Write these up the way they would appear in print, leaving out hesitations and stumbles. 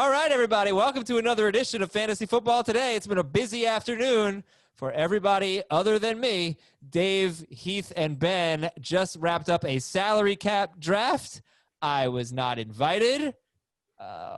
All right, everybody. Welcome to another edition of Fantasy Football Today. It's been a busy afternoon for everybody other than me. Dave, Heath, and Ben just wrapped up a salary cap draft. I was not invited.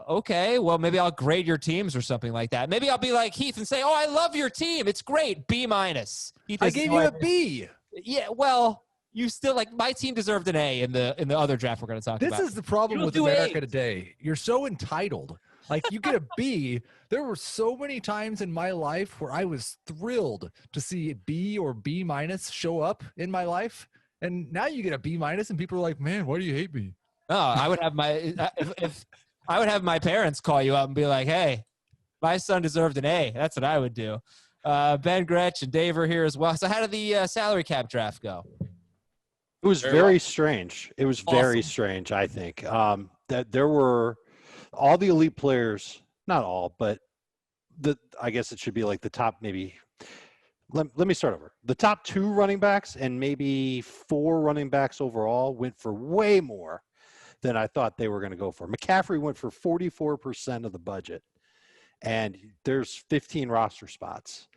Okay, well, maybe I'll grade your teams or something like that. Maybe I'll be like Heath and say, oh, I love your team. It's great. B-. I gave you a B. Yeah, well, you still my team deserved an A in the other draft we're going to talk about. This is the problem with America today. You're so entitled. Like, you get a B. There were so many times in my life where I was thrilled to see B or B- show up in my life. And now you get a B- and people are like, man, why do you hate me? Oh, I would have if I would have my parents call you up and be like, hey, my son deserved an A. That's what I would do. Ben Gretsch and Dave are here as well. So how did the salary cap draft go? It was very strange. It was very strange, I think. That there were all the elite players, not all, but I guess it should be like the top maybe. Let me start over. The top 2 running backs and maybe 4 running backs overall went for way more than I thought they were going to go for. McCaffrey went for 44% of the budget, and there's 15 roster spots.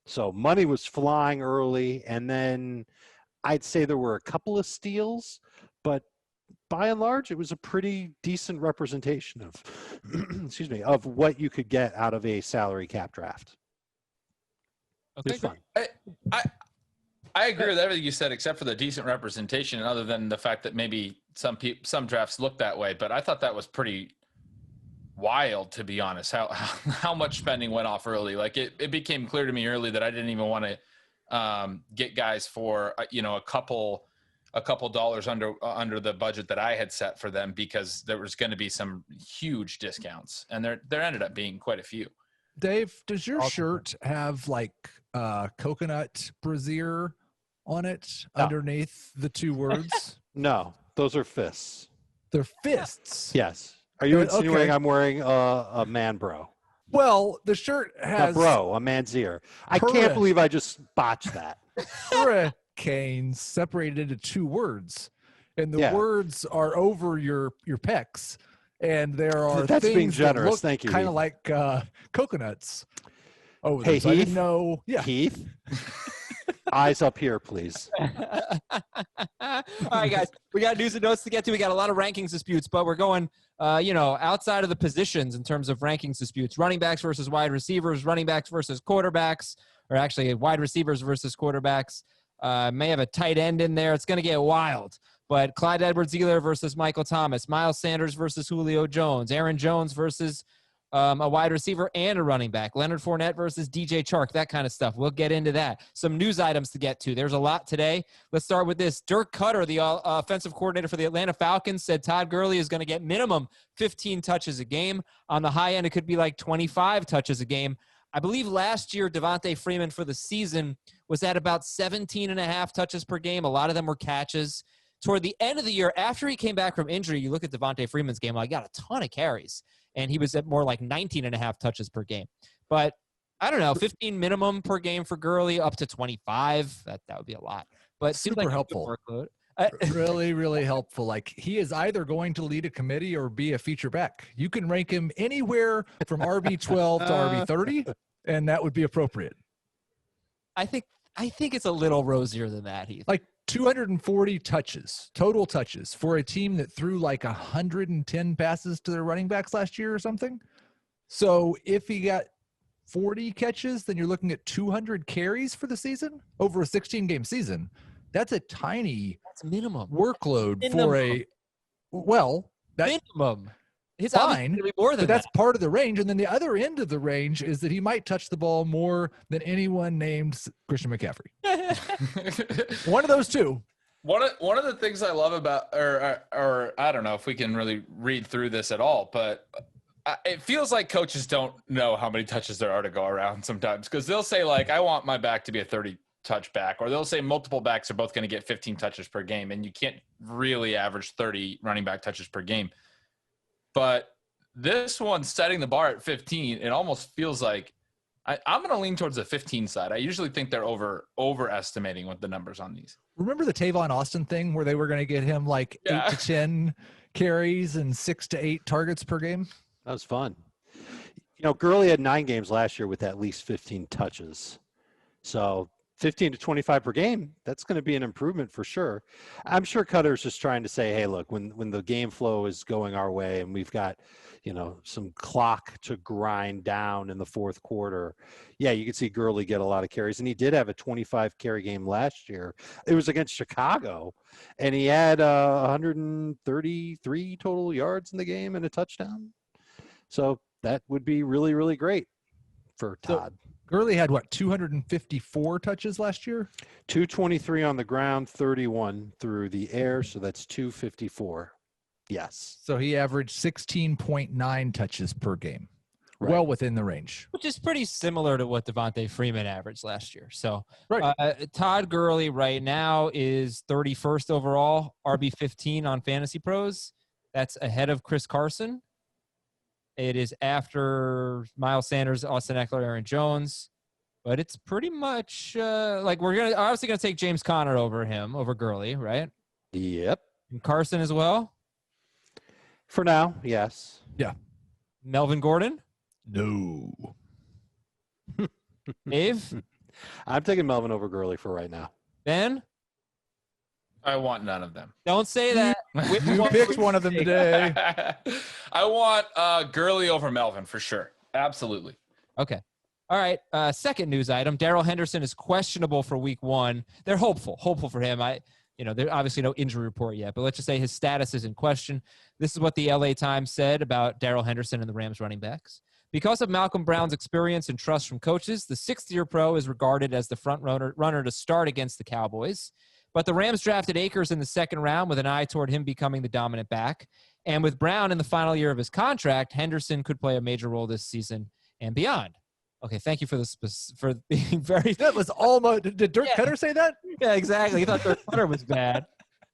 So money was flying early, and then I'd say there were a couple of steals, but by and large, it was a pretty decent representation of, excuse me, of what you could get out of a salary cap draft. Okay, it was fun. I agree with everything you said, except for the decent representation, and other than the fact that maybe some drafts look that way. But I thought that was pretty wild, to be honest. How much spending went off early? Like it became clear to me early that I didn't even want to get guys for a couple dollars under the budget that I had set for them, because there was going to be some huge discounts, and there ended up being quite a few. Dave, does your shirt have like coconut brassiere on it underneath the 2 words? No, those are fists. They're fists. Yes. Are you insinuating I'm wearing a man bro? Well, the shirt has a man's ear. I can't believe I just botched that. Hurricanes separated into 2 words, and the words are over your pecs, and there are That's things being generous. that look Thank you, kind of like coconuts. Oh, hey, so Heath. I didn't know. Yeah, Heath. Eyes up here, please. All right, guys, we got news and notes to get to. We got a lot of rankings disputes, but we're going, outside of the positions in terms of rankings disputes. Running backs versus wide receivers, running backs versus quarterbacks, or actually wide receivers versus quarterbacks. May have a tight end in there. It's going to get wild. But Clyde Edwards-Helaire versus Michael Thomas, Miles Sanders versus Julio Jones, Aaron Jones versus a wide receiver and a running back, Leonard Fournette versus DJ Chark, that kind of stuff. We'll get into that. Some news items to get to. There's a lot today. Let's start with this. Dirk Cutter, the offensive coordinator for the Atlanta Falcons, said Todd Gurley is going to get minimum 15 touches a game. On the high end, it could be like 25 touches a game. I believe last year, Devontae Freeman for the season was at about 17.5 touches per game. A lot of them were catches. Toward the end of the year, after he came back from injury, you look at Devontae Freeman's game, I got a ton of carries, and he was at more like 19.5 touches per game. But I don't know, 15 minimum per game for Gurley, up to 25. That would be a lot. But super seems like helpful. Really, really helpful. Like, he is either going to lead a committee or be a feature back. You can rank him anywhere from RB12 to RB30, and that would be appropriate. I think it's a little rosier than that, Heath. Like 240 touches, total touches, for a team that threw like 110 passes to their running backs last year or something. So if he got 40 catches, then you're looking at 200 carries for the season over a 16-game season. That's a tiny minimum workload minimum. He's fine, going to be more than but that's part of the range. And then the other end of the range is that he might touch the ball more than anyone named Christian McCaffrey. One of those 2. One of the things I love about, or I don't know if we can really read through this at all, but it feels like coaches don't know how many touches there are to go around sometimes, because they'll say, like, I want my back to be a 30-touch back, or they'll say multiple backs are both going to get 15 touches per game, and you can't really average 30 running back touches per game. But this one, setting the bar at 15, it almost feels like I'm going to lean towards the 15 side. I usually think they're overestimating with the numbers on these. Remember the Tavon Austin thing where they were going to get him like 8 to 10 carries and 6 to 8 targets per game? That was fun. Gurley had 9 games last year with at least 15 touches. So 15 to 25 per game, that's going to be an improvement for sure. I'm sure Cutter's just trying to say, hey, look, when the game flow is going our way and we've got, some clock to grind down in the fourth quarter, yeah, you can see Gurley get a lot of carries. And he did have a 25 carry game last year. It was against Chicago, and he had 133 total yards in the game and a touchdown. So that would be really, really great for Todd. So Gurley had 254 touches last year? 223 on the ground, 31 through the air. So that's 254. Yes. So he averaged 16.9 touches per game. Right. Well within the range. Which is pretty similar to what Devontae Freeman averaged last year. So Right. Todd Gurley right now is 31st overall, RB15 on Fantasy Pros. That's ahead of Chris Carson. It is after Miles Sanders, Austin Eckler, Aaron Jones. But it's pretty much we're obviously going to take James Conner over Gurley, right? Yep. And Carson as well? For now, yes. Yeah. Melvin Gordon? No. Dave? I'm taking Melvin over Gurley for right now. Ben? I want none of them. Don't say that. You picked one of them today. I want Gurley over Melvin for sure. Absolutely. Okay. All right. Second news item. Daryl Henderson is questionable for week 1. They're hopeful for him. There's obviously no injury report yet, but let's just say his status is in question. This is what the LA Times said about Darrell Henderson and the Rams running backs. Because of Malcolm Brown's experience and trust from coaches, the sixth-year pro is regarded as the front runner to start against the Cowboys. But the Rams drafted Akers in the second round with an eye toward him becoming the dominant back. And with Brown in the final year of his contract, Henderson could play a major role this season and beyond. Okay, thank you for being very. That was almost. Did Dirk Cutter say that? Yeah, exactly. He thought Dirk Cutter was bad.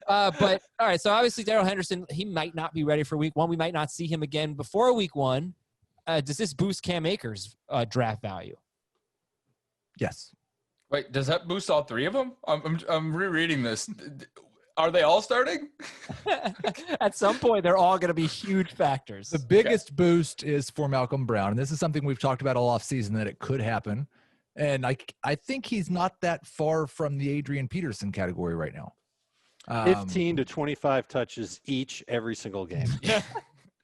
But all right, so obviously Darrell Henderson, he might not be ready for week 1. We might not see him again before week 1. Does this boost Cam Akers' draft value? Yes. Wait, does that boost all 3 of them? I'm rereading this. Are they all starting? At some point, they're all going to be huge factors. The biggest boost is for Malcolm Brown, and this is something we've talked about all offseason that it could happen. And I think he's not that far from the Adrian Peterson category right now. 15 to 25 touches each every single game.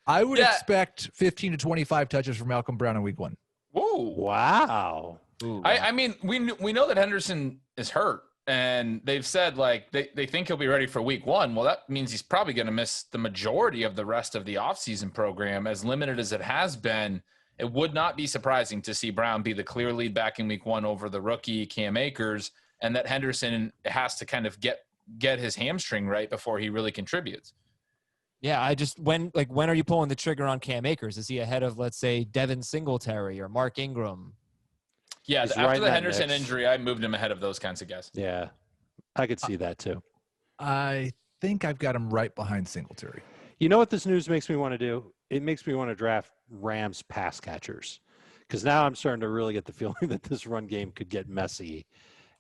I would expect 15 to 25 touches from Malcolm Brown in week 1. Whoa. Wow. I mean, we know that Henderson is hurt, and they've said they think he'll be ready for week 1. Well, that means he's probably going to miss the majority of the rest of the offseason program. As limited as it has been, it would not be surprising to see Brown be the clear lead back in week 1 over the rookie Cam Akers, and that Henderson has to kind of get his hamstring right before he really contributes. Yeah, when are you pulling the trigger on Cam Akers? Is he ahead of, let's say, Devin Singletary or Mark Ingram? Yeah, He's after right in the that Henderson mix. injury, I moved him ahead of those kinds of guys. Yeah, I could see that too. I think I've got him right behind Singletary. You know what this news makes me want to do? It makes me want to draft Rams pass catchers, because now I'm starting to really get the feeling that this run game could get messy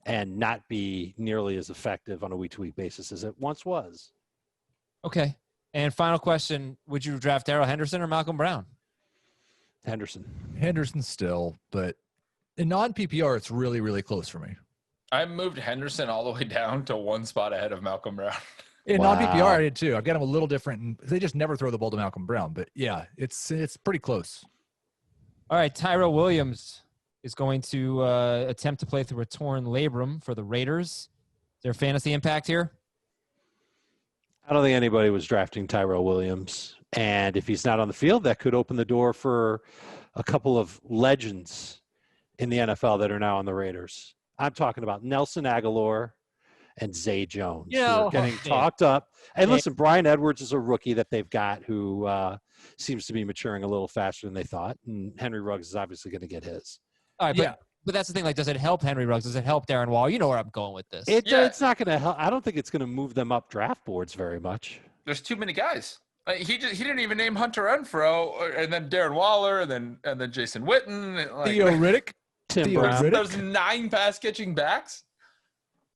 and not be nearly as effective on a week-to-week basis as it once was. Okay. And final question, would you draft Darrell Henderson or Malcolm Brown? Henderson still, but in non-PPR, it's really, really close for me. I moved Henderson all the way down to 1 spot ahead of Malcolm Brown. In Wow. non-PPR, I did too. I've got him a little different. And they just never throw the ball to Malcolm Brown. But, yeah, it's pretty close. All right, Tyro Williams is going to attempt to play through a torn labrum for the Raiders. Is there fantasy impact here? I don't think anybody was drafting Tyro Williams. And if he's not on the field, that could open the door for a couple of legends in the NFL that are now on the Raiders. I'm talking about Nelson Aguilar and Zay Jones, who are getting talked up. And listen, Brian Edwards is a rookie that they've got who seems to be maturing a little faster than they thought. And Henry Ruggs is obviously going to get his. All right, but that's the thing. Like, does it help Henry Ruggs? Does it help Darren Waller? You know where I'm going with this. It's not going to help. I don't think it's going to move them up draft boards very much. There's too many guys. He didn't even name Hunter Renfrow, and then Darren Waller, and then Jason Witten. Theo Riddick. Tim Brown. There's 9 pass catching backs.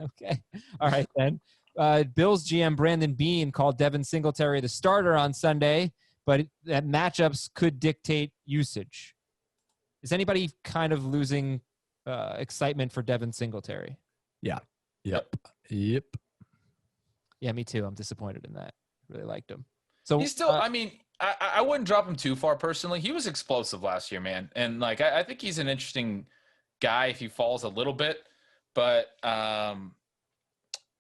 Okay. All right, then. Bills GM Brandon Beane called Devin Singletary the starter on Sunday, but that matchups could dictate usage. Is anybody kind of losing excitement for Devin Singletary? Yep. Yeah, me too. I'm disappointed in that. Really liked him. So he's still. I mean, I wouldn't drop him too far personally. He was explosive last year, man, and like I think he's an interesting guy if he falls a little bit. But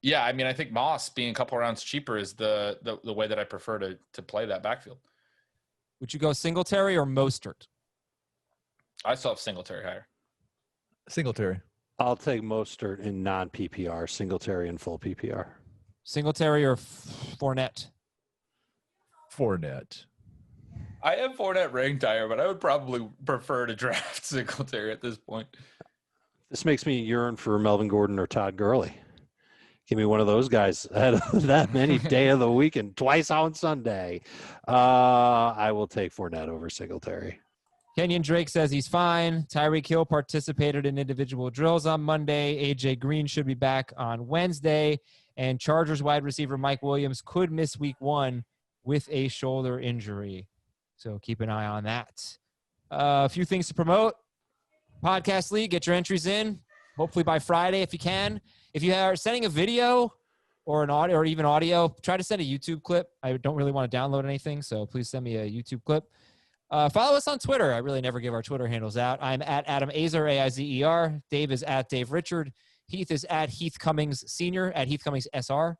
yeah, I mean, I think Moss being a couple rounds cheaper is the way that I prefer to play that backfield. Would you go Singletary or Mostert? I still have Singletary higher. Singletary. I'll take Mostert in non-PPR, Singletary in full PPR. Singletary or Fournette? Fournette. I have Fournette ranked higher, but I would probably prefer to draft Singletary at this point. This makes me yearn for Melvin Gordon or Todd Gurley. Give me one of those guys ahead of that many day of the week and twice on Sunday. I will take Fournette over Singletary. Kenyon Drake says he's fine. Tyreek Hill participated in individual drills on Monday. AJ Green should be back on Wednesday. And Chargers wide receiver Mike Williams could miss week 1 with a shoulder injury. So keep an eye on that. A few things to promote. Podcast League, get your entries in. Hopefully by Friday if you can. If you are sending a video or an audio or even audio, try to send a YouTube clip. I don't really want to download anything, so please send me a YouTube clip. Follow us on Twitter. I really never give our Twitter handles out. I'm at Adam Azer, AIZER. Dave is at Dave Richard. Heath is at Heath Cummings Sr., at Heath Cummings SR.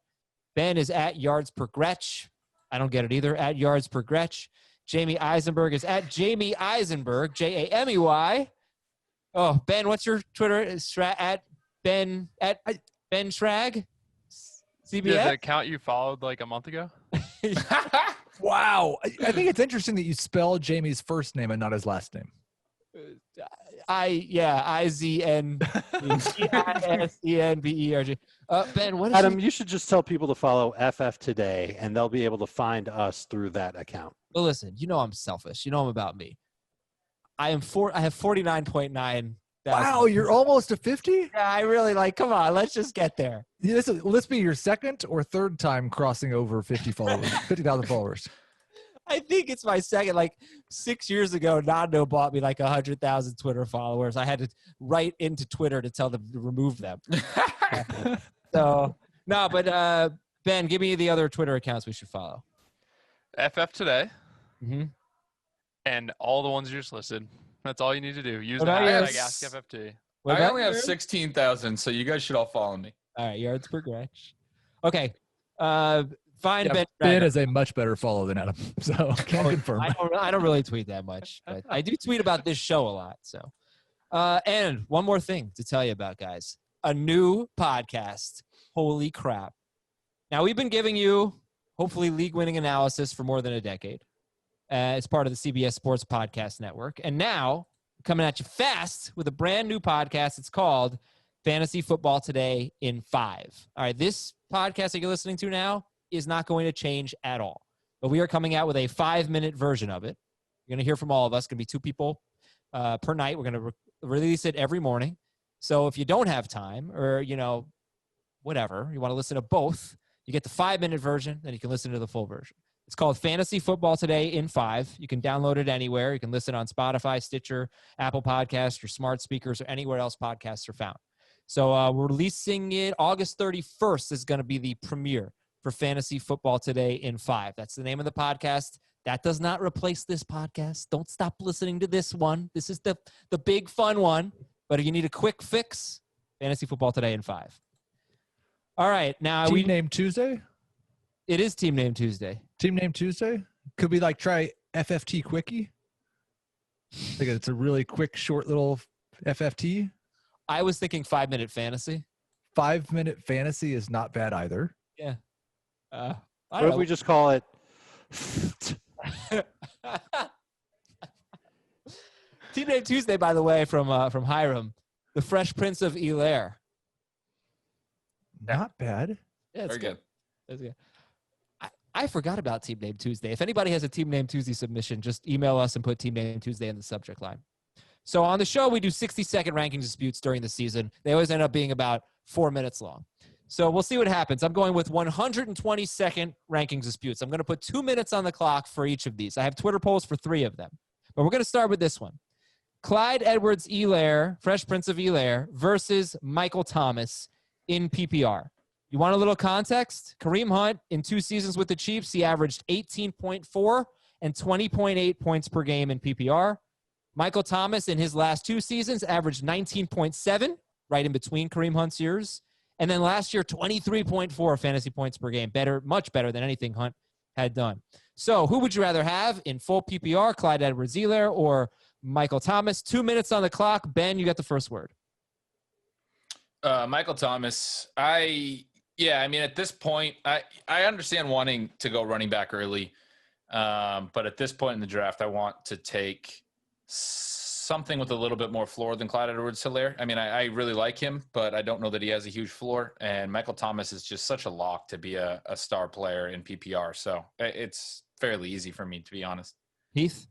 Ben is at Yards Per Gretch. I don't get it either, at Yards Per Gretch. Jamie Eisenberg is at Jamie Eisenberg, Jamey. Oh, Ben, what's your Twitter? At Ben Schrag? CBS? Yeah, the account you followed like a month ago. Wow. I think it's interesting that you spell Jamie's first name and not his last name. IZNBESENBERG. Ben, what is Adam, you should just tell people to follow FF Today, and they'll be able to find us through that account. Well, listen, you know I'm selfish. You know I'm about me. I have 49.9. Wow, you're almost to 50? Yeah, I really come on, let's just get there. Let's be your second or third time crossing over 50,000 followers. I think it's my second. 6 years ago, Nando bought me 100,000 Twitter followers. I had to write into Twitter to tell them to remove them. So, no, but Ben, give me the other Twitter accounts we should follow. FF Today. Mm-hmm. And all the ones you just listed. That's all you need to do. Use What the about hashtag yours? AskFFT. I only have 16,000, so you guys should all follow me. All right, Yards Per Gretch. Okay. Find Ben. Ben is a much better follow than Adam, so can't confirm. I don't really tweet that much, but I do tweet about this show a lot. So, and one more thing to tell you about, guys. A new podcast. Holy crap. Now, we've been giving you, hopefully, league-winning analysis for more than a decade. It's part of the CBS Sports Podcast Network. And now, coming at you fast with a brand new podcast. It's called Fantasy Football Today in 5. All right, this podcast that you're listening to now is not going to change at all. But we are coming out with a 5-minute version of it. You're going to hear from all of us. It's going to be 2 people per night. We're going to release it every morning. So if you don't have time or, whatever, you want to listen to both, you get the 5-minute version, then you can listen to the full version. It's called Fantasy Football Today in 5. You can download it anywhere. You can listen on Spotify, Stitcher, Apple Podcasts, or smart speakers, or anywhere else podcasts are found. So we're releasing it August 31st is going to be the premiere for Fantasy Football Today in 5. That's the name of the podcast. That does not replace this podcast. Don't stop listening to this one. This is the big fun one. But if you need a quick fix, Fantasy Football Today in 5. All right. Now Team Name Tuesday? It is Team Name Tuesday. Team Name Tuesday? Could we try FFT Quickie? I think it's a really quick, short little FFT. I was thinking 5-minute fantasy. 5-minute fantasy is not bad either. Yeah. What if we just call it? Team Name Tuesday, by the way, from Hiram, the Fresh Prince of Bel-Air. Not bad. Yeah, it's Very good. That's good. I forgot about Team Name Tuesday. If anybody has a Team Name Tuesday submission, just email us and put Team Name Tuesday in the subject line. So on the show, we do 60-second ranking disputes during the season. They always end up being about 4 minutes long. So we'll see what happens. I'm going with 122nd rankings disputes. I'm going to put 2 minutes on the clock for each of these. I have Twitter polls for 3 of them. But we're going to start with this one. Clyde Edwards-Helaire, Fresh Prince of Helaire, versus Michael Thomas in PPR. You want a little context? Kareem Hunt, in 2 seasons with the Chiefs, he averaged 18.4 and 20.8 points per game in PPR. Michael Thomas, in his last 2 seasons, averaged 19.7, right in between Kareem Hunt's years. And then last year, 23.4 fantasy points per game. Better, much better than anything Hunt had done. So who would you rather have in full PPR, Clyde Edwards-Helaire or Michael Thomas? 2 minutes on the clock. Ben, you got the first word. Michael Thomas. I mean, at this point, I understand wanting to go running back early. But at this point in the draft, I want to take something with a little bit more floor than Clyde Edwards-Helaire. I mean, I really like him, but I don't know that he has a huge floor. And Michael Thomas is just such a lock to be a star player in PPR. So it's fairly easy for me, to be honest. Heath?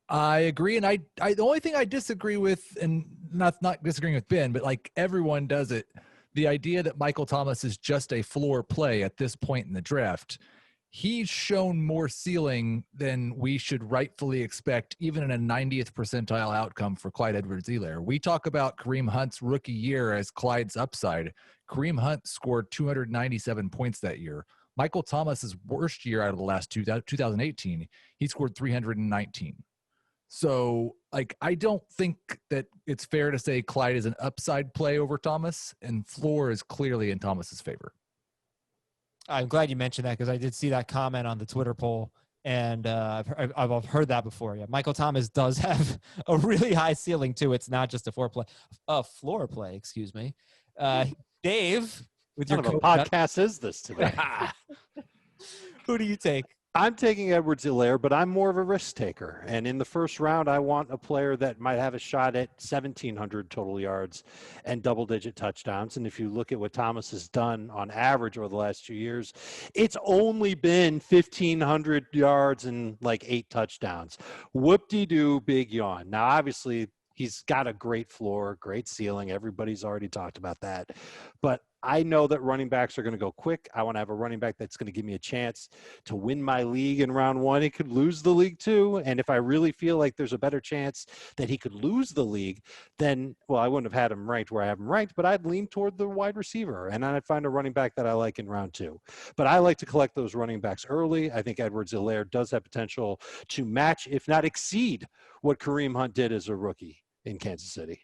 I agree. And I the only thing I disagree with, and not disagreeing with Ben, but like everyone does it, the idea that Michael Thomas is just a floor play at this point in the draft. He's shown more ceiling than we should rightfully expect, even in a 90th percentile outcome for Clyde Edwards-Helaire. We talk about Kareem Hunt's rookie year as Clyde's upside. Kareem Hunt scored 297 points that year. Michael Thomas's worst year out of the last 2018, he scored 319. So, like, I don't think that it's fair to say Clyde is an upside play over Thomas, and floor is clearly in Thomas's favor. I'm glad you mentioned that because I did see that comment on the Twitter poll, and I've heard that before. Yeah, Michael Thomas does have a really high ceiling too. It's not just a floor play. Excuse me, Dave. With your podcast is this today? Who do you take? I'm taking Edwards-Helaire, but I'm more of a risk taker. And in the first round, I want a player that might have a shot at 1,700 total yards and double-digit touchdowns. And if you look at what Thomas has done on average over the last 2 years, it's only been 1,500 yards and like 8 touchdowns. Whoop-de-doo, big yawn. Now, obviously, he's got a great floor, great ceiling. Everybody's already talked about that. But I know that running backs are going to go quick. I want to have a running back that's going to give me a chance to win my league in round 1. He could lose the league too. And if I really feel like there's a better chance that he could lose the league, then, well, I wouldn't have had him ranked where I have him ranked, but I'd lean toward the wide receiver. And I'd find a running back that I like in round 2. But I like to collect those running backs early. I think Edwards-Helaire does have potential to match, if not exceed, what Kareem Hunt did as a rookie in Kansas City.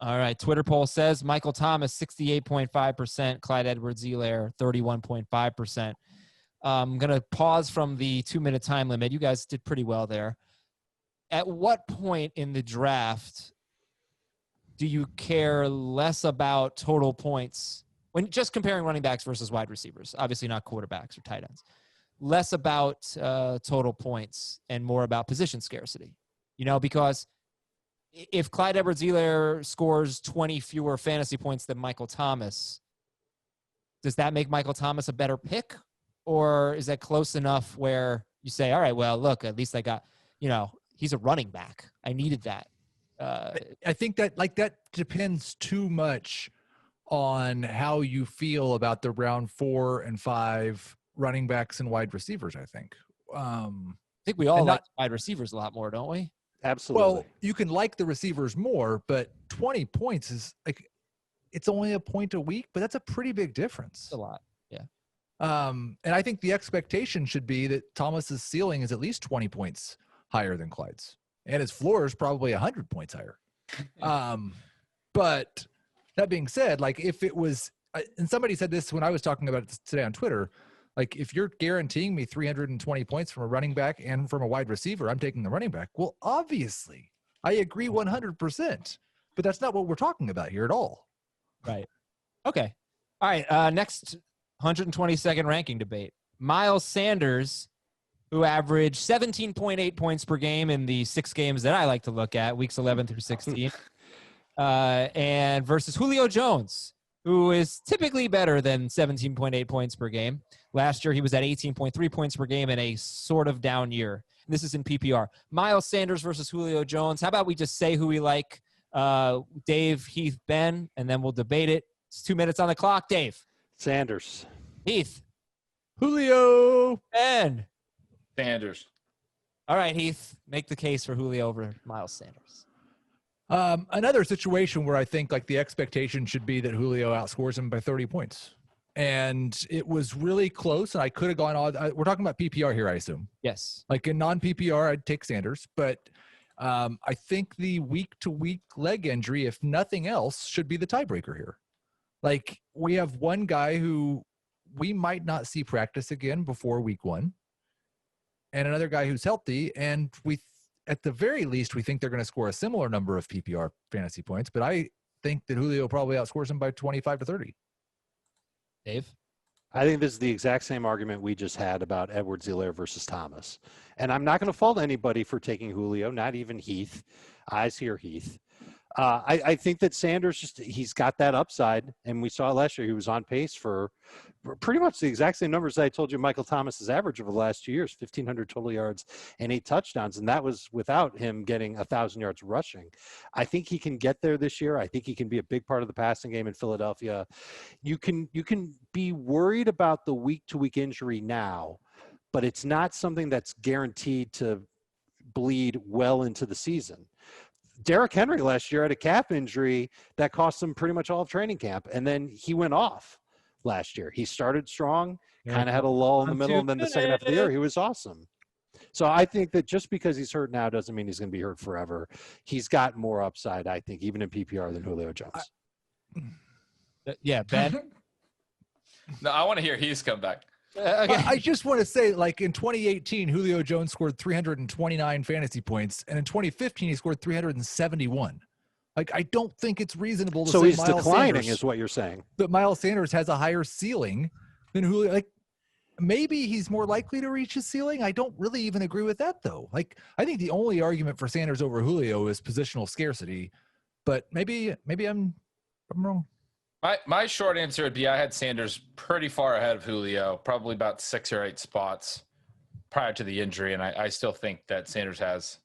All right. Twitter poll says Michael Thomas, 68.5%, Clyde Edwards-Helaire, 31.5%. I'm going to pause from the 2-minute time limit. You guys did pretty well there. At what point in the draft do you care less about total points when just comparing running backs versus wide receivers? Obviously not quarterbacks or tight ends. Less about total points and more about position scarcity, because if Clyde Edwards-Helaire scores 20 fewer fantasy points than Michael Thomas, does that make Michael Thomas a better pick? Or is that close enough where you say, all right, well, look, at least I got, he's a running back. I needed that. I think that that depends too much on how you feel about the round 4 and 5 running backs and wide receivers, I think. I think we all like wide receivers a lot more, don't we? Absolutely. Well, you can like the receivers more, but 20 points is it's only a point a week, but that's a pretty big difference. It's a lot. Yeah. And I think the expectation should be that Thomas's ceiling is at least 20 points higher than Clyde's, and his floor is probably 100 points higher. But that being said, if it was, and somebody said this when I was talking about it today on Twitter, if you're guaranteeing me 320 points from a running back and from a wide receiver, I'm taking the running back. Well, obviously, I agree 100%, but that's not what we're talking about here at all. Right. Okay. All right. Next 122nd ranking debate. Miles Sanders, who averaged 17.8 points per game in the 6 games that I like to look at, weeks 11 through 16, and versus Julio Jones, who is typically better than 17.8 points per game. Last year, he was at 18.3 points per game in a sort of down year. This is in PPR. Miles Sanders versus Julio Jones. How about we just say who we like? Dave, Heath, Ben, and then we'll debate it. It's 2 minutes on the clock. Dave. Sanders. Heath. Julio. Ben. Sanders. All right, Heath. Make the case for Julio over Miles Sanders. Another situation where I think like the expectation should be that Julio outscores him by 30 points. And it was really close, and I could have gone on. We're talking about PPR here, I assume. Yes. Like in non-PPR, I'd take Sanders. But I think the week-to-week leg injury, if nothing else, should be the tiebreaker here. Like we have one guy who we might not see practice again before week 1, and another guy who's healthy, and we, at the very least, we think they're going to score a similar number of PPR fantasy points. But I think that Julio probably outscores him by 25 to 30. Dave? I think this is the exact same argument we just had about Edwards-Helaire versus Thomas. And I'm not going to fault anybody for taking Julio, not even Heath. Eyes here, Heath. I think that Sanders, he's got that upside, and we saw it last year. He was on pace for pretty much the exact same numbers that I told you Michael Thomas's average over the last 2 years, 1,500 total yards and 8 touchdowns, and that was without him getting 1,000 yards rushing. I think he can get there this year. I think he can be a big part of the passing game in Philadelphia. You can be worried about the week-to-week injury now, but it's not something that's guaranteed to bleed well into the season. Derrick Henry last year had a calf injury that cost him pretty much all of training camp, and then he went off last year. He started strong, kind of had a lull in the middle, and then the second half of the year, he was awesome. So I think that just because he's hurt now doesn't mean he's going to be hurt forever. He's got more upside, I think, even in PPR than Julio Jones. Yeah, Ben? No, I want to hear Heath's comeback. Okay. I just want to say, like in 2018, Julio Jones scored 329 fantasy points, and in 2015, he scored 371. Like, I don't think it's reasonable to say he's Miles declining, Sanders, is what you're saying. that Miles Sanders has a higher ceiling than Julio. Like, maybe he's more likely to reach his ceiling. I don't really even agree with that, though. Like, I think the only argument for Sanders over Julio is positional scarcity, but maybe I'm wrong. My short answer would be I had Sanders pretty far ahead of Julio, probably about 6 or 8 spots prior to the injury, and I still think that Sanders has,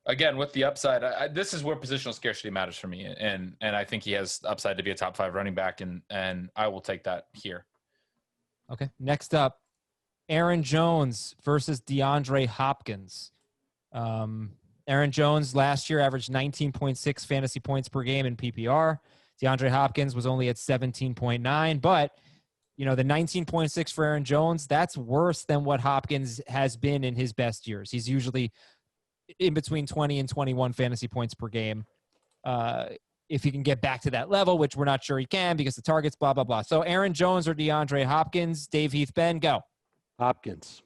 again, with the upside, this is where positional scarcity matters for me, and I think he has upside to be a top 5 running back, and I will take that here. Okay. Next up, Aaron Jones versus DeAndre Hopkins. Aaron Jones last year averaged 19.6 fantasy points per game in PPR. DeAndre Hopkins was only at 17.9, but the 19.6 for Aaron Jones, that's worse than what Hopkins has been in his best years. He's usually in between 20 and 21 fantasy points per game. If he can get back to that level, which we're not sure he can because the targets, blah, blah, blah. So Aaron Jones or DeAndre Hopkins, Dave, Heath, Ben, go. Hopkins.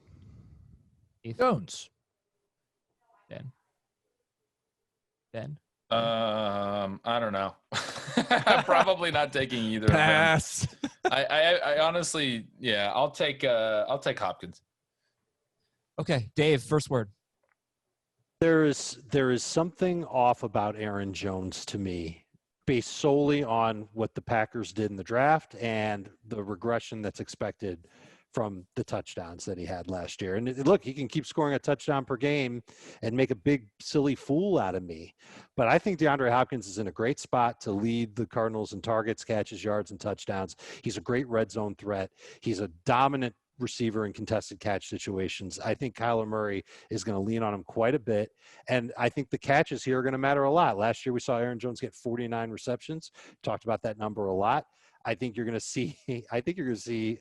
Heath. Jones. Ben. I don't know. I'm probably not taking either Pass. of them. I honestly, yeah, I'll take Hopkins. Okay, Dave, first word. There is something off about Aaron Jones to me, based solely on what the Packers did in the draft and the regression that's expected from the touchdowns that he had last year. And look, he can keep scoring a touchdown per game and make a big, silly fool out of me. But I think DeAndre Hopkins is in a great spot to lead the Cardinals in targets, catches, yards, and touchdowns. He's a great red zone threat. He's a dominant receiver in contested catch situations. I think Kyler Murray is going to lean on him quite a bit. And I think the catches here are going to matter a lot. Last year, we saw Aaron Jones get 49 receptions. Talked about that number a lot. I think you're going to see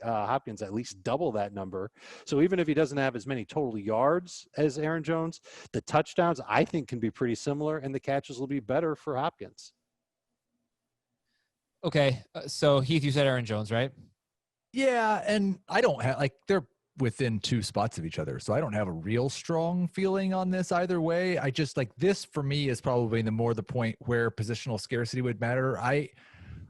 Hopkins at least double that number. So even if he doesn't have as many total yards as Aaron Jones, the touchdowns I think can be pretty similar, and the catches will be better for Hopkins. Okay, so Heath, you said Aaron Jones, right? Yeah, and I don't have they're within 2 spots of each other, so I don't have a real strong feeling on this either way. I just this for me is probably the point where positional scarcity would matter.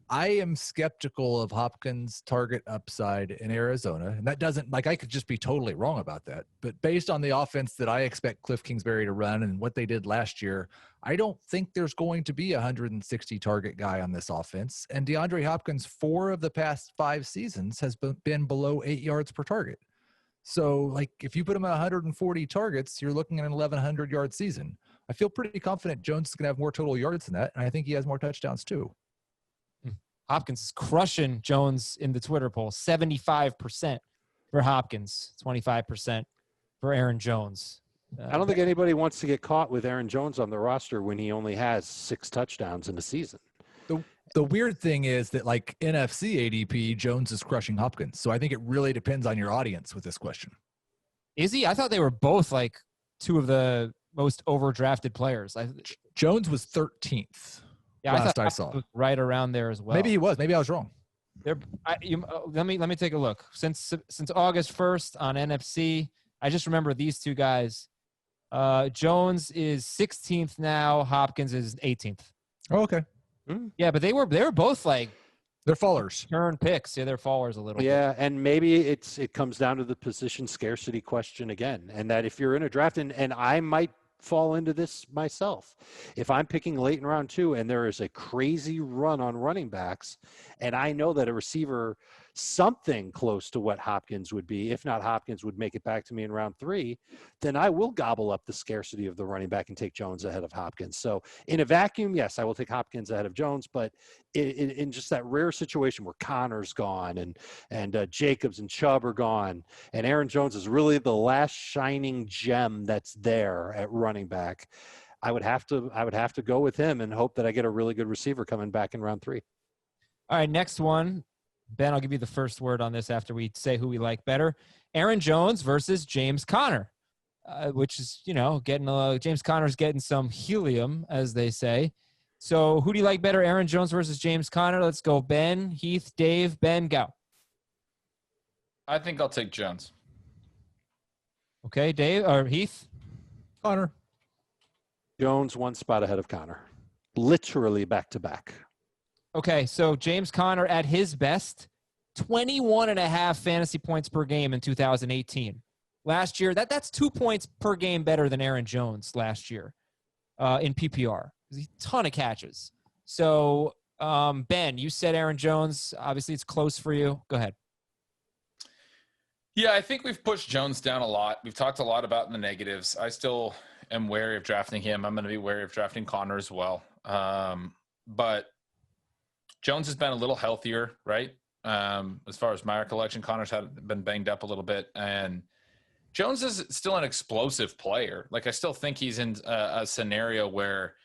I am skeptical of Hopkins' target upside in Arizona, and that doesn't I could just be totally wrong about that. But based on the offense that I expect Cliff Kingsbury to run and what they did last year, I don't think there's going to be a 160 target guy on this offense. And DeAndre Hopkins, 4 of the past 5 seasons has been below 8 yards per target. So if you put him at 140 targets, you're looking at an 1,100 yard season. I feel pretty confident Jones is going to have more total yards than that, and I think he has more touchdowns too. Hopkins is crushing Jones in the Twitter poll. 75% for Hopkins, 25% for Aaron Jones. I don't think anybody wants to get caught with Aaron Jones on the roster when he only has 6 touchdowns in the season. The weird thing is that, like, NFC ADP, Jones is crushing Hopkins. So I think it really depends on your audience with this question. Is he? I thought they were both like two of the most overdrafted players. Jones was 13th. Yeah, last I thought saw. was right around there as well. Maybe he was. Maybe I was wrong. Let me take a look. Since August 1st on NFC, I just remember these two guys. Jones is 16th now. Hopkins is 18th. Oh, okay. Yeah, but they were both like they're fallers. Turn picks. Yeah, they're fallers a little bit. Yeah, and maybe it comes down to the position scarcity question again, and that if you're in a draft, and I might fall into this myself, if I'm picking late in round 2 and there is a crazy run on running backs, and I know that a receiver something close to what Hopkins would be, if not Hopkins would make it back to me in round 3, then I will gobble up the scarcity of the running back and take Jones ahead of Hopkins. So in a vacuum, yes, I will take Hopkins ahead of Jones, but in just that rare situation where Connor's gone and Jacobs and Chubb are gone, and Aaron Jones is really the last shining gem that's there at running back, I would have to go with him and hope that I get a really good receiver coming back in round 3. All right, next one. Ben, I'll give you the first word on this after we say who we like better. Aaron Jones versus James Conner, which is, getting James Conner's getting some helium, as they say. So who do you like better, Aaron Jones versus James Conner? Let's go Ben, Heath, Dave. Ben, go. I think I'll take Jones. Okay, Dave or Heath? Connor. Jones 1 spot ahead of Connor. Literally back to back. Okay, so James Conner at his best, 21.5 fantasy points per game in 2018. Last year, that's 2 points per game better than Aaron Jones last year in PPR. A ton of catches. So, Ben, you said Aaron Jones. Obviously, it's close for you. Go ahead. Yeah, I think we've pushed Jones down a lot. We've talked a lot about the negatives. I still am wary of drafting him. I'm going to be wary of drafting Conner as well. But Jones has been a little healthier, right? As far as my recollection, Connor's been banged up a little bit. And Jones is still an explosive player. Like, I still think he's in a scenario where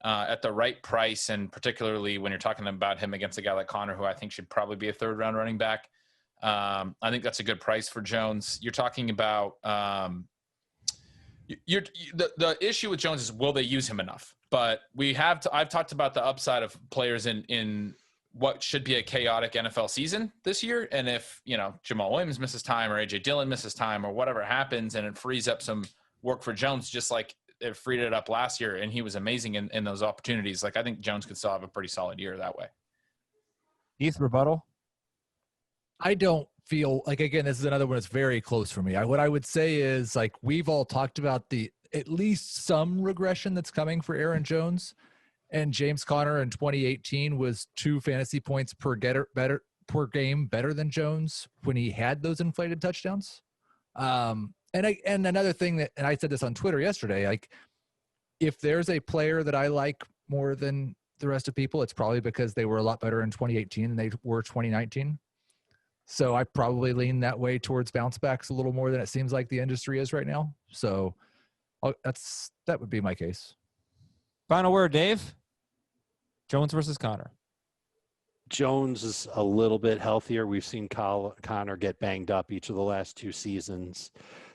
at the right price, and particularly when you're talking about him against a guy like Connor, who I think should probably be a 3rd-round running back, I think that's a good price for Jones. You're talking about the issue with Jones is, will they use him enough? But I've talked about the upside of players in what should be a chaotic NFL season this year. And if, Jamal Williams misses time or AJ Dillon misses time or whatever happens, and it frees up some work for Jones, just like it freed it up last year. And he was amazing in those opportunities. Like, I think Jones could still have a pretty solid year that way. Heath, rebuttal? I don't feel like, again, this is another one that's very close for me. What I would say is, like, we've all talked about at least some regression that's coming for Aaron Jones, and James Conner in 2018 was 2 fantasy points per game better than Jones when he had those inflated touchdowns. And another thing and I said this on Twitter yesterday, like, if there's a player that I like more than the rest of people, it's probably because they were a lot better in 2018 than they were 2019. So I probably lean that way towards bounce backs a little more than it seems like the industry is right now. So that would be my case. Final word, Dave. Jones versus Conner. Jones is a little bit healthier. We've seen Connor get banged up each of the last 2 seasons.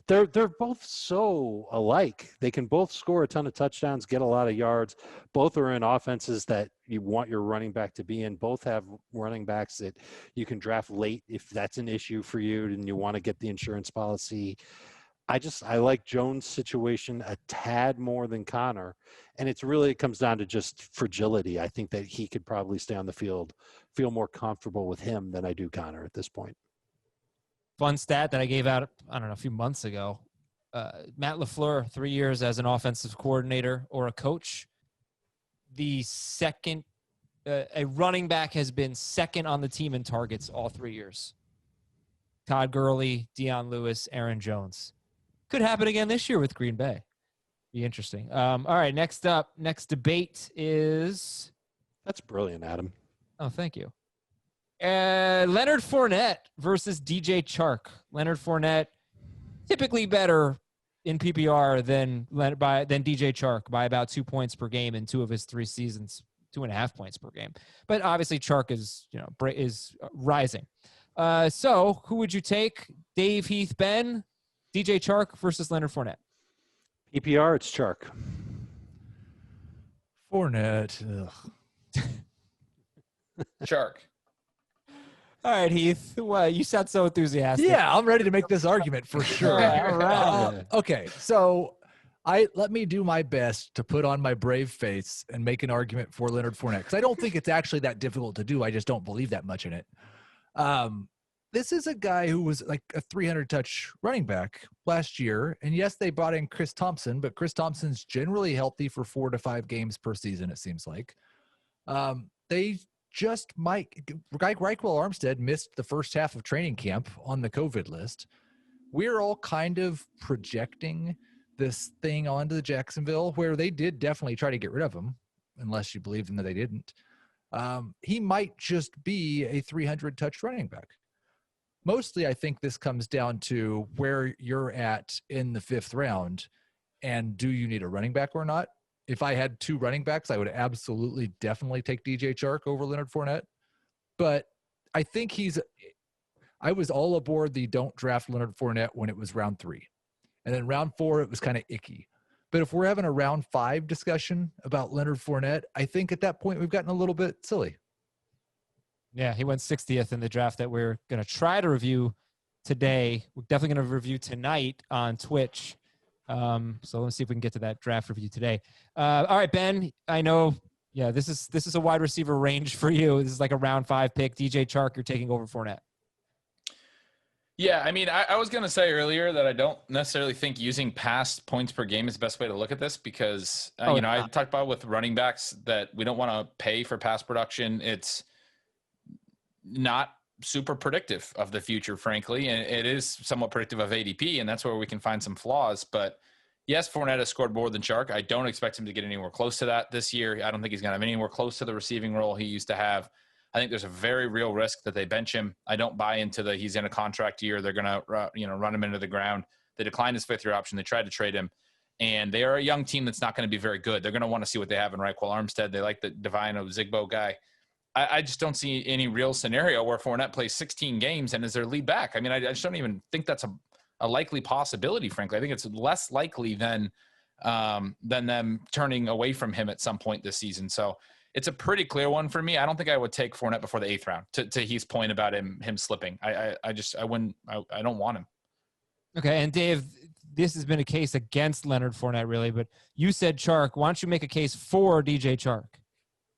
They're both so alike. They can both score a ton of touchdowns, get a lot of yards. Both are in offenses that you want your running back to be in. Both have running backs that you can draft late if that's an issue for you and you want to get the insurance policy. I like Jones' situation a tad more than Connor, and it comes down to just fragility. I think that he could probably stay on the field, feel more comfortable with him than I do Connor at this point. Fun stat that I gave out, a few months ago. Matt LaFleur, 3 years as an offensive coordinator or a coach. The second, a running back has been second on the team in targets all 3 years. Todd Gurley, Deion Lewis, Aaron Jones. Could happen again this year with Green Bay. Be interesting. All right, next debate is... That's brilliant, Adam. Oh, thank you. Leonard Fournette versus DJ Chark. Leonard Fournette, typically better in PPR than DJ Chark by about 2 points per game in 2 of his 3 seasons, 2.5 points per game. But obviously Chark is rising. So who would you take? Dave, Heath, Ben, DJ Chark versus Leonard Fournette. PPR, it's Chark. Fournette. Chark. All right, Heath. Well, you sound so enthusiastic. Yeah, I'm ready to make this argument for sure. All right. Okay, so let me do my best to put on my brave face and make an argument for Leonard Fournette, because I don't think it's actually that difficult to do. I just don't believe that much in it. This is a guy who was like a 300-touch running back last year. And yes, they brought in Chris Thompson, but Chris Thompson's generally healthy for 4 to 5 games per season, it seems like. They just might – Reichwell Armstead missed the first half of training camp on the COVID list. We're all kind of projecting this thing onto the Jacksonville, where they did definitely try to get rid of him, unless you believe them that they didn't. He might just be a 300-touch running back. Mostly, I think this comes down to where you're at in the 5th round, and do you need a running back or not? If I had 2 running backs, I would absolutely, definitely take DJ Chark over Leonard Fournette. But I think I was all aboard the don't draft Leonard Fournette when it was round 3. And then round 4, it was kind of icky. But if we're having a round 5 discussion about Leonard Fournette, I think at that point we've gotten a little bit silly. Yeah, he went 60th in the draft that we're going to try to review today. We're definitely going to review tonight on Twitch. So let's see if we can get to that draft review today. All right, Ben, I know, this is a wide receiver range for you. This is like a round 5 pick. DJ Chark, you're taking over Fournette. Yeah, I mean, I was going to say earlier that I don't necessarily think using past points per game is the best way to look at this, because, I talked about with running backs that we don't want to pay for past production. It's not super predictive of the future, frankly, and it is somewhat predictive of ADP, and that's where we can find some flaws. But yes, Fournette has scored more than Chark. I don't expect him to get anywhere close to that this year. I don't think he's going to have anywhere close to the receiving role he used to have. I think there's a very real risk that they bench him. I don't buy into he's in a contract year. They're going to run him into the ground. They declined his 5th year option. They tried to trade him, and they are a young team that's not going to be very good. They're going to want to see what they have in Reichwell Armstead. They like the Divine Ozigbo guy. I just don't see any real scenario where Fournette plays 16 games and is their lead back. I mean, I just don't even think that's a likely possibility, frankly. I think it's less likely than them turning away from him at some point this season. So it's a pretty clear one for me. I don't think I would take Fournette before the 8th round, to Heath's point about him slipping. I don't want him. Okay, and Dave, this has been a case against Leonard Fournette, really, but you said Chark. Why don't you make a case for DJ Chark?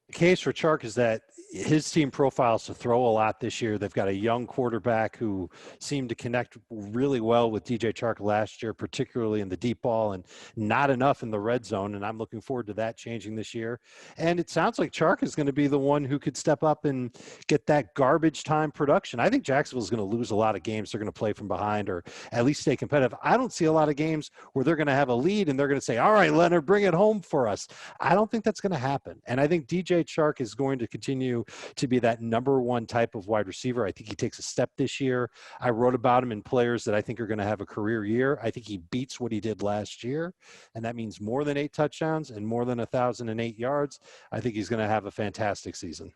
The case for Chark is that his team profiles to throw a lot this year. They've got a young quarterback who seemed to connect really well with DJ Chark last year, particularly in the deep ball, and not enough in the red zone. And I'm looking forward to that changing this year. And it sounds like Chark is going to be the one who could step up and get that garbage time production. I think Jacksonville is going to lose a lot of games. They're going to play from behind or at least stay competitive. I don't see a lot of games where they're going to have a lead and they're going to say, all right, Leonard, bring it home for us. I don't think that's going to happen. And I think DJ Chark is going to continue to be that number 1 type of wide receiver. I think he takes a step this year. I wrote about him in players that I think are going to have a career year. I think he beats what he did last year, and that means more than 8 touchdowns and more than 1,008 yards. I think he's going to have a fantastic season.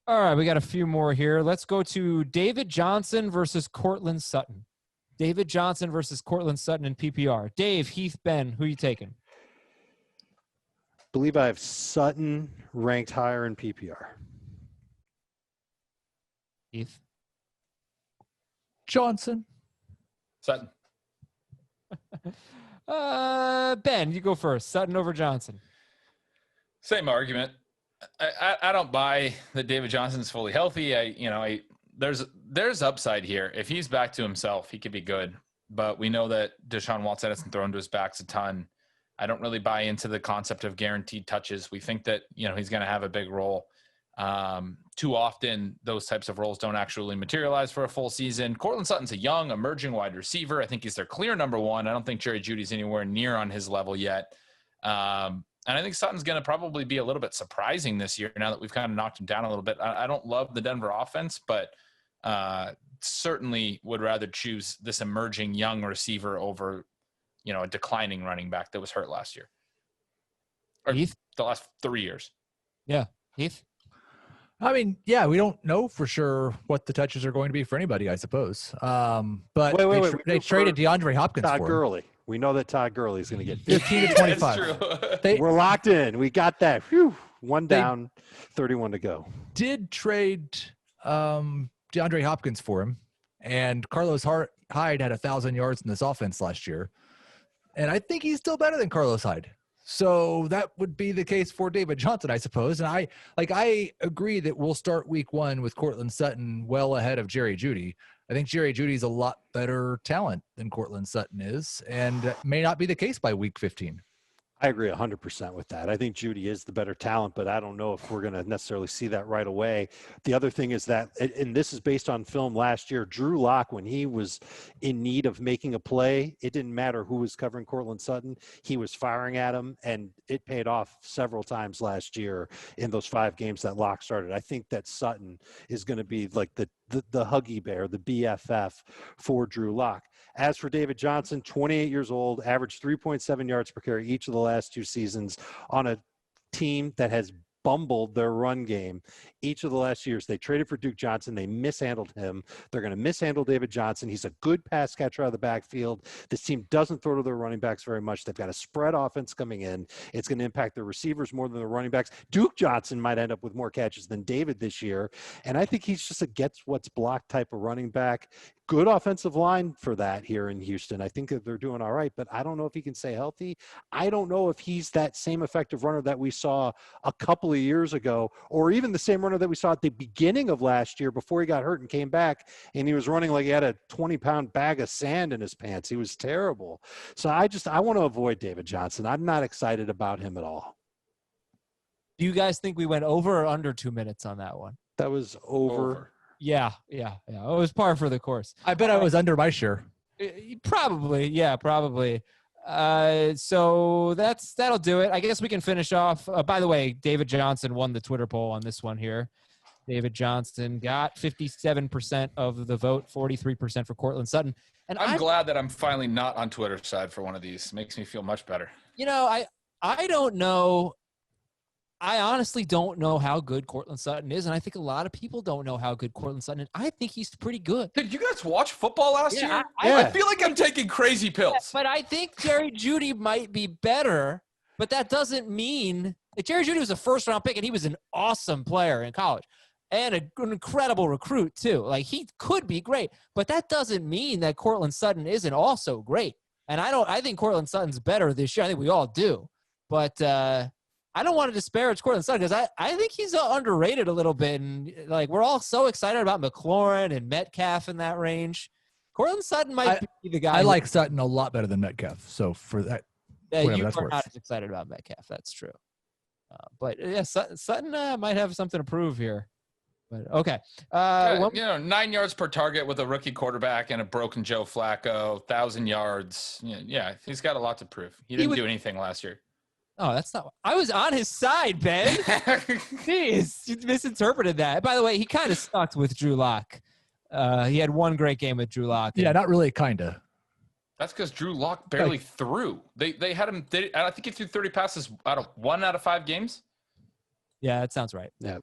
All right, we got a few more here. Let's go to David Johnson versus Courtland Sutton. David Johnson versus Courtland Sutton in PPR. Dave, Heath, Ben, who are you taking? I believe I have Sutton ranked higher in PPR. Heath? Johnson. Sutton. Ben, you go first. Sutton over Johnson. Same argument. I don't buy that David Johnson's fully healthy. There's upside here. If he's back to himself, he could be good. But we know that Deshaun Watson hasn't thrown to his backs a ton. I don't really buy into the concept of guaranteed touches. We think that, he's going to have a big role. Too often, those types of roles don't actually materialize for a full season. Courtland Sutton's a young, emerging wide receiver. I think he's their clear number 1. I don't think Jerry Jeudy's anywhere near on his level yet. And I think Sutton's going to probably be a little bit surprising this year now that we've kind of knocked him down a little bit. I don't love the Denver offense, but certainly would rather choose this emerging young receiver over, a declining running back that was hurt last year. Or Heath? The last 3 years. Yeah. Heath? I mean, yeah, we don't know for sure what the touches are going to be for anybody, I suppose. But Wait. They traded DeAndre Hopkins Todd for him. Gurley. We know that Todd Gurley is going to get 15 to 25. That's true. We're locked in. We got that. Whew. One down, 31 to go. Did trade DeAndre Hopkins for him, and Carlos Hyde had 1,000 yards in this offense last year, and I think he's still better than Carlos Hyde. So that would be the case for David Johnson, I suppose. And I agree that we'll start week 1 with Courtland Sutton well ahead of Jerry Jeudy. I think Jerry Judy's a lot better talent than Courtland Sutton is, and that may not be the case by week 15. I agree 100% with that. I think Jeudy is the better talent, but I don't know if we're going to necessarily see that right away. The other thing is that, and this is based on film last year, Drew Lock, when he was in need of making a play, it didn't matter who was covering Courtland Sutton. He was firing at him, and it paid off several times last year in those 5 games that Lock started. I think that Sutton is going to be like the Huggy Bear, the BFF for Drew Lock. As for David Johnson, 28 years old, averaged 3.7 yards per carry each of the last 2 seasons on a team that has bumbled their run game each of the last years. They traded for Duke Johnson. They mishandled him. They're going to mishandle David Johnson. He's a good pass catcher out of the backfield. This team doesn't throw to their running backs very much. They've got a spread offense coming in. It's going to impact their receivers more than the running backs. Duke Johnson might end up with more catches than David this year. And I think he's just a gets what's blocked type of running back. Good offensive line for that here in Houston. I think that they're doing all right, but I don't know if he can stay healthy. I don't know if he's that same effective runner that we saw a couple of years ago, or even the same runner that we saw at the beginning of last year before he got hurt and came back, and he was running like he had a 20-pound bag of sand in his pants. He was terrible. So I want to avoid David Johnson. I'm not excited about him at all. Do you guys think we went over or under 2 minutes on that one? That was over. Yeah. It was par for the course. I bet I was under my share. Probably. So that'll do it. I guess we can finish off. By the way, David Johnson won the Twitter poll on this one here. David Johnson got 57% of the vote, 43% for Courtland Sutton. And I'm glad that I'm finally not on Twitter's side for one of these. Makes me feel much better. I don't know. I honestly don't know how good Courtland Sutton is, and I think a lot of people don't know how good Courtland Sutton is. I think he's pretty good. Did you guys watch football last year? I feel like I'm taking crazy pills. But I think Jerry Jeudy might be better, but that doesn't mean – Jerry Jeudy was a first-round pick, and he was an awesome player in college and an incredible recruit too. Like, he could be great, but that doesn't mean that Courtland Sutton isn't also great. And I think Courtland Sutton's better this year. I think we all do. But I don't want to disparage Courtland Sutton because I think he's underrated a little bit. And like, we're all so excited about McLaurin and Metcalf in that range. Courtland Sutton might be the guy. I like Sutton a lot better than Metcalf. So for that, you that's are worth. not as excited about Metcalf. That's true. But yeah, Sutton might have something to prove here. But okay. 9 yards per target with a rookie quarterback and a broken Joe Flacco, 1,000 yards. Yeah, he's got a lot to prove. He didn't do anything last year. Oh, that's not. I was on his side, Ben. Jeez, you misinterpreted that. By the way, he kind of sucked with Drew Lock. He had one great game with Drew Lock. Yeah, not really, kinda. That's because Drew Lock barely threw. They had him. I think he threw 30 passes out of 5 games. Yeah, that sounds right. Yeah.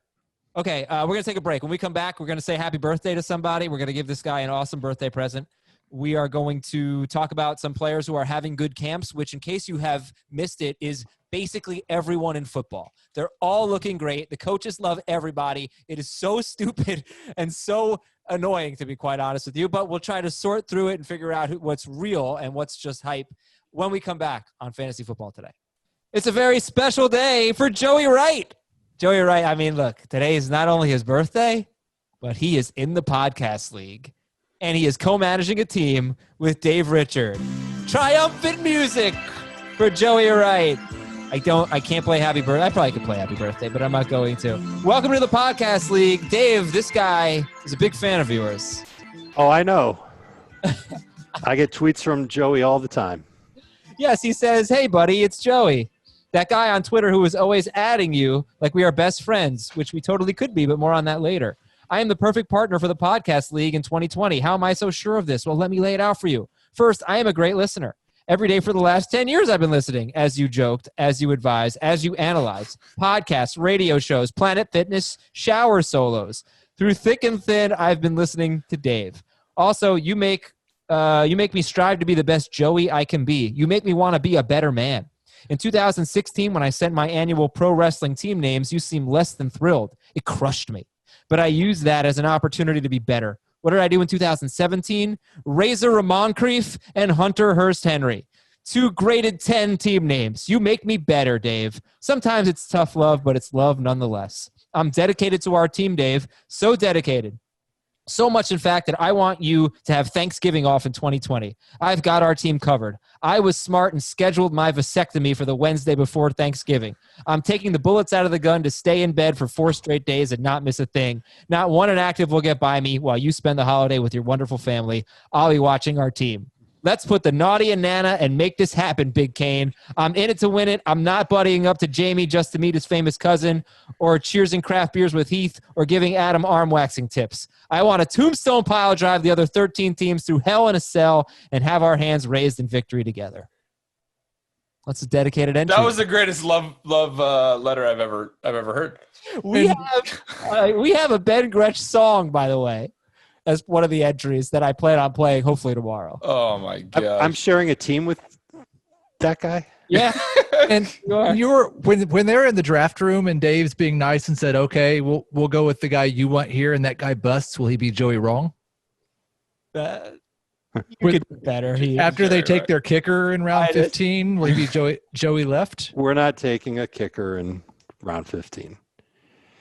Okay, we're going to take a break. When we come back, we're going to say happy birthday to somebody. We're going to give this guy an awesome birthday present. We are going to talk about some players who are having good camps, which, in case you have missed it, is basically everyone in football. They're all looking great. The coaches love everybody. It is so stupid and so annoying, to be quite honest with you, but we'll try to sort through it and figure out what's real and what's just hype when we come back on Fantasy Football Today. It's a very special day for Joey Wright. Joey Wright, I mean, look, today is not only his birthday, but he is in the podcast league, and he is co-managing a team with Dave Richard. Triumphant music for Joey Wright. I can't play happy birthday. I probably could play happy birthday, but I'm not going to. Welcome to the podcast league. Dave, this guy is a big fan of yours. Oh, I know. I get tweets from Joey all the time. Yes, he says, hey, buddy, it's Joey. That guy on Twitter who was always adding you like we are best friends, which we totally could be, but more on that later. I am the perfect partner for the podcast league in 2020. How am I so sure of this? Well, let me lay it out for you. First, I am a great listener. Every day for the last 10 years, I've been listening, as you joked, as you advise, as you analyze. Podcasts, radio shows, Planet Fitness, shower solos. Through thick and thin, I've been listening to Dave. Also, you make me strive to be the best Joey I can be. You make me want to be a better man. In 2016, when I sent my annual pro wrestling team names, you seemed less than thrilled. It crushed me. But I used that as an opportunity to be better. What did I do in 2017? Razor Moncrief and Hunter Hurst Henry. 2 graded 10 team names. You make me better, Dave. Sometimes it's tough love, but it's love nonetheless. I'm dedicated to our team, Dave. So dedicated. So much, in fact, that I want you to have Thanksgiving off in 2020. I've got our team covered. I was smart and scheduled my vasectomy for the Wednesday before Thanksgiving. I'm taking the bullets out of the gun to stay in bed for 4 straight days and not miss a thing. Not one inactive will get by me while you spend the holiday with your wonderful family. I'll be watching our team. Let's put the naughty in Nana and make this happen, Big Kane. I'm in it to win it. I'm not buddying up to Jamie just to meet his famous cousin or cheersing craft beers with Heath or giving Adam arm waxing tips. I want a tombstone pile drive the other 13 teams through hell in a cell and have our hands raised in victory together. That's a dedicated entry. That was the greatest love letter I've ever heard. We have a Ben Gretsch song, by the way, as one of the entries that I plan on playing hopefully tomorrow. Oh my god! I'm sharing a team with that guy. Yeah, And when they're in the draft room and Dave's being nice and said, "Okay, we'll go with the guy you want here," and that guy busts, will he be Joey wrong? You could do better. After they take their kicker in round 15, will he be Joey left? We're not taking a kicker in round 15.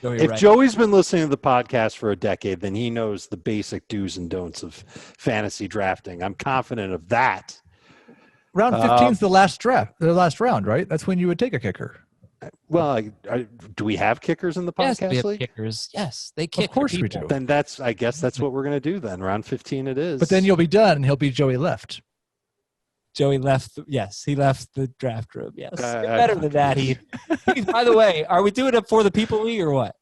Joey If right. Joey's been listening to the podcast for a decade, then he knows the basic do's and don'ts of fantasy drafting. I'm confident of that. Round 15 is the last round, right? That's when you would take a kicker. Well, do we have kickers in the Yes, we podcast have league? kickers. Yes, they kick. Of course we people. do. Then I guess that's what we're going to do then. Round 15 it is. But then you'll be done and he'll be Joey left. Joey left. Yes, he left the draft room. Yes, better than that. Heath, by the way, are we doing it for the people league or what?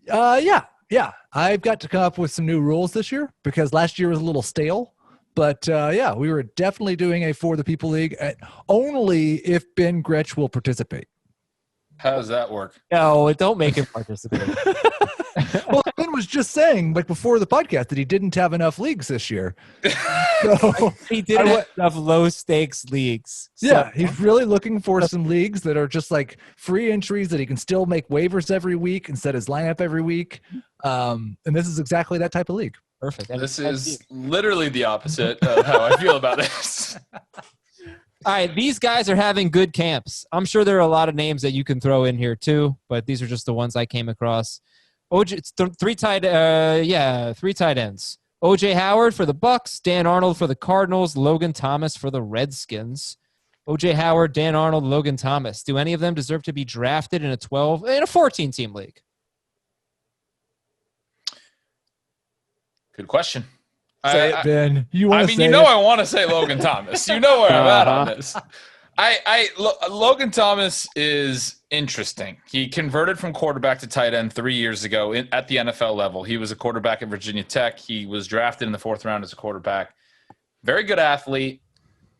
Yeah. I've got to come up with some new rules this year because last year was a little stale. But we were definitely doing a for the people league only if Ben Gretsch will participate. How does that work? No, don't make him participate. Well, Ben was just saying, like before the podcast, that he didn't have enough leagues this year. So, He didn't have enough low stakes leagues. So- yeah, he's really looking for some leagues that are just like free entries that he can still make waivers every week and set his lineup every week. And this is exactly that type of league. perfect. And This it's- is literally the opposite of how I feel about this. All right, these guys are having good camps. I'm sure there are a lot of names that you can throw in here too, but these are just the ones I came across. It's three tight ends. OJ Howard for the Bucks, Dan Arnold for the Cardinals, Logan Thomas for the Redskins. OJ Howard, Dan Arnold, Logan Thomas. Do any of them deserve to be drafted in a 14 team league? Good question. Say it, Ben. You I want to mean, say you know, it? I want to say Logan Thomas. You know where I'm at on this. Logan Thomas is interesting. He converted from quarterback to tight end 3 years ago at the NFL level. He was a quarterback at Virginia Tech. He was drafted in the 4th round as a quarterback. Very good athlete.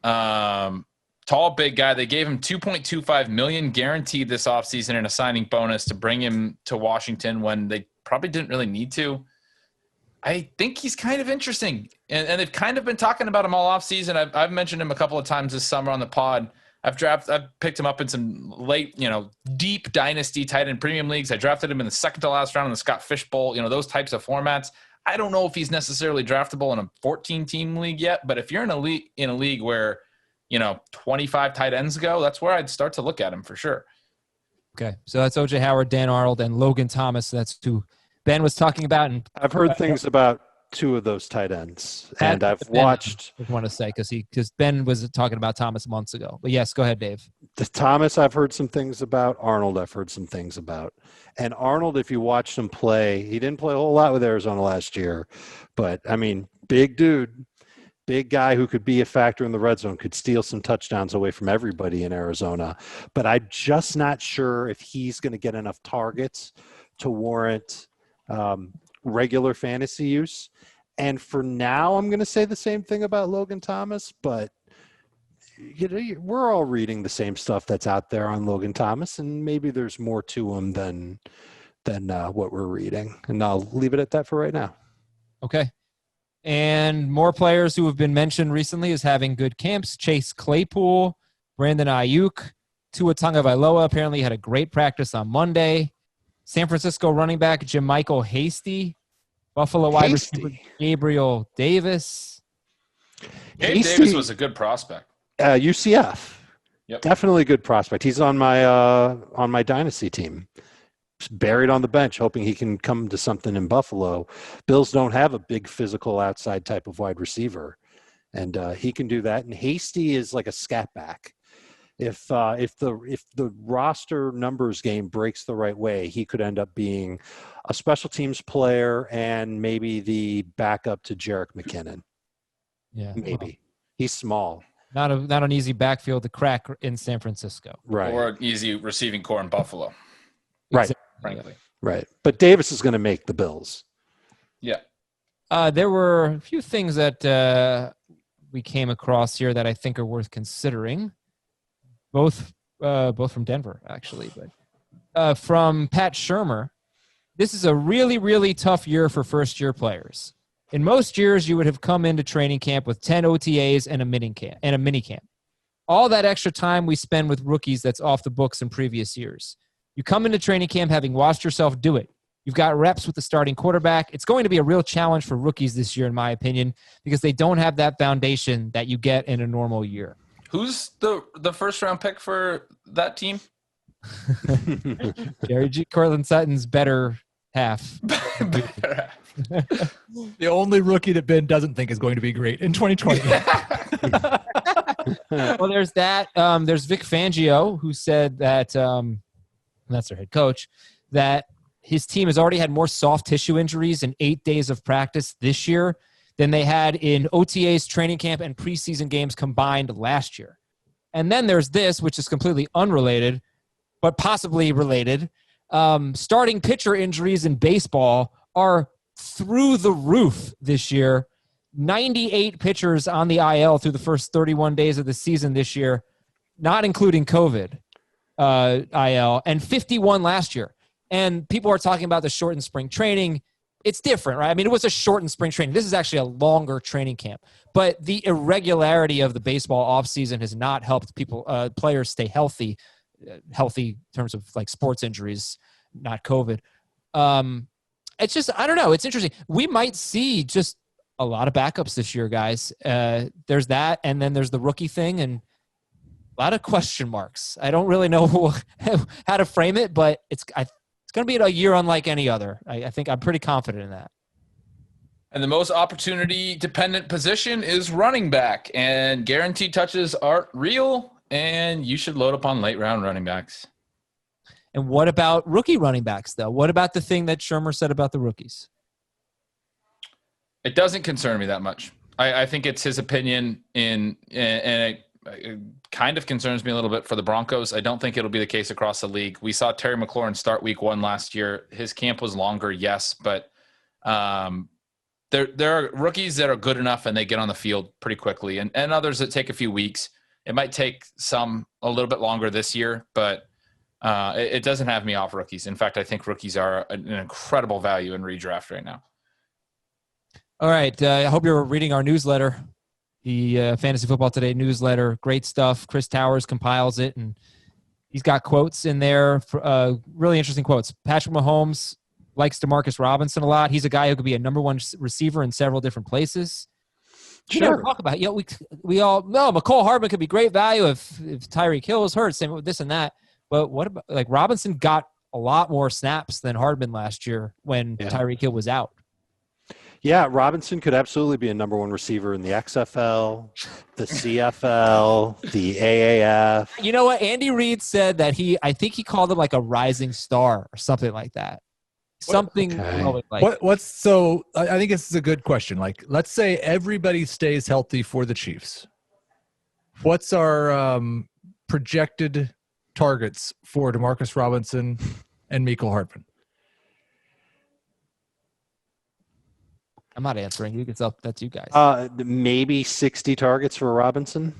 Tall, big guy. They gave him $2.25 million guaranteed this offseason and a signing bonus to bring him to Washington when they probably didn't really need to. I think he's kind of interesting, and they've kind of been talking about him all offseason. I've mentioned him a couple of times this summer on the pod. I've picked him up in some late, deep dynasty tight end premium leagues. I drafted him in the second to last round in the Scott Fish Bowl, those types of formats. I don't know if he's necessarily draftable in a 14-team league yet, but if you're in a league where, 25 tight ends go, that's where I'd start to look at him for sure. Okay, so that's OJ Howard, Dan Arnold, and Logan Thomas. That's who Ben was talking about. And I've heard things about 2 of those tight ends, and I've Ben, watched. I want to say because Ben was talking about Thomas months ago. But yes, go ahead, Dave. The Thomas, I've heard some things about. Arnold, I've heard some things about. And Arnold, if you watched him play, he didn't play a whole lot with Arizona last year, but I mean, big dude. big guy who could be a factor in the red zone, could steal some touchdowns away from everybody in Arizona. But I'm just not sure if he's going to get enough targets to warrant regular fantasy use. And for now, I'm going to say the same thing about Logan Thomas, but we're all reading the same stuff that's out there on Logan Thomas, and maybe there's more to him than what we're reading. And I'll leave it at that for right now. Okay. And more players who have been mentioned recently as having good camps: Chase Claypool, Brandon Ayuk, Tua Tagovailoa apparently had a great practice on Monday. San Francisco running back Jermichael Hasty, Buffalo wide receiver Gabriel Davis. Gabe Davis was a good prospect. UCF, Yep. Definitely a good prospect. He's on my dynasty team. Buried on the bench, hoping he can come to something in Buffalo. Bills don't have a big physical outside type of wide receiver, and he can do that. And Hasty is like a scat back. If the roster numbers game breaks the right way, he could end up being a special teams player and maybe the backup to Jerick McKinnon. Yeah, Maybe. He's small. Not an easy backfield to crack in San Francisco. Right. Or an easy receiving core in Buffalo, Right. frankly. Right. But Davis is going to make the Bills. Yeah. There were a few things that we came across here that I think are worth considering. Both from Denver, actually. But from Pat Shurmur, this is a really, really tough year for first-year players. In most years, you would have come into training camp with 10 OTAs and a mini camp. All that extra time we spend with rookies that's off the books in previous years. You come into training camp having watched yourself do it. You've got reps with the starting quarterback. It's going to be a real challenge for rookies this year, in my opinion, because they don't have that foundation that you get in a normal year. Who's the first round pick for that team? Cortland Sutton's better half. The only rookie that Ben doesn't think is going to be great in 2020. Well, there's that. There's Vic Fangio, who said that that's their head coach, that his team has already had more soft tissue injuries in 8 days of practice this year than they had in OTAs, training camp, and preseason games combined last year. And then there's this, which is completely unrelated, but possibly related. Starting pitcher injuries in baseball are through the roof this year. 98 pitchers on the IL through the first 31 days of the season this year, not including COVID IL, and 51 last year. And people are talking about the shortened spring training. It's different, right? I mean, it was a shortened spring training. This is actually a longer training camp. But the irregularity of the baseball offseason has not helped players stay healthy in terms of like sports injuries, not COVID. It's just, I don't know. It's interesting. We might see just a lot of backups this year, guys. There's that, and then there's the rookie thing, and a lot of question marks. I don't really know how to frame it, but it's going to be a year unlike any other. I think I'm pretty confident in that. And the most opportunity-dependent position is running back, and guaranteed touches aren't real, and you should load up on late-round running backs. And what about rookie running backs, though? What about the thing that Shurmur said about the rookies? It doesn't concern me that much. I think it's his opinion, and it kind of concerns me a little bit for the Broncos. I don't think it'll be the case across the league. We saw Terry McLaurin start week 1 last year. His camp was longer, yes, but there are rookies that are good enough and they get on the field pretty quickly, and others that take a few weeks. It might take some a little bit longer this year, but it doesn't have me off rookies. In fact, I think rookies are an incredible value in redraft right now. All right. I hope you're reading our newsletter, the Fantasy Football Today newsletter. Great stuff. Chris Towers compiles it, and he's got quotes in there, really interesting quotes. Patrick Mahomes likes DeMarcus Robinson a lot. He's a guy who could be a number 1 receiver in several different places. Sure. We never talk about it. We all know McCole Hardman could be great value if Tyreek Hill is hurt, same with this and that. But what about, like, Robinson got a lot more snaps than Hardman last year when Tyreek Hill was out. Yeah, Robinson could absolutely be a number 1 receiver in the XFL, the CFL, the AAF. You know what? Andy Reid said that I think he called him like a rising star or something like that. something. Okay. Like I think this is a good question. Like, let's say everybody stays healthy for the Chiefs. What's our projected targets for Demarcus Robinson and Mecole Hardman? I'm not answering. You can tell that's you guys. Maybe 60 targets for Robinson,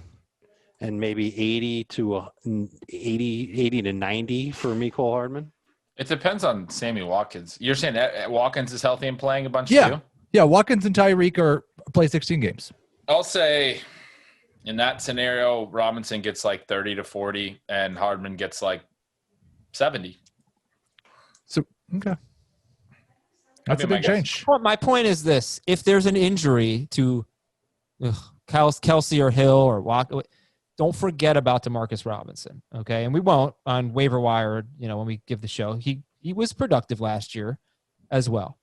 and maybe 80 to 90 for Mecole Hardman. It depends on Sammy Watkins. You're saying that Watkins is healthy and playing a bunch Yeah. too? Yeah, Watkins and Tyreek play 16 games. I'll say in that scenario, Robinson gets like 30 to 40 and Hardman gets like 70. So, okay. That's a big change. Well, my point is this. If there's an injury to Kelsey or Hill or Watkins, don't forget about Demarcus Robinson, okay? And we won't on waiver wire, when we give the show. He was productive last year as well.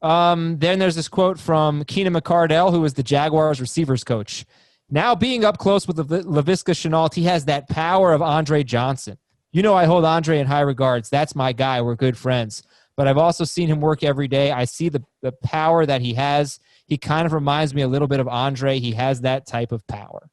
Then there's this quote from Keenan McCardell, who was the Jaguars receivers coach. Now being up close with Laviska Shenault, he has that power of Andre Johnson. I hold Andre in high regards. That's my guy. We're good friends. But I've also seen him work every day. I see the power that he has. He kind of reminds me a little bit of Andre. He has that type of power.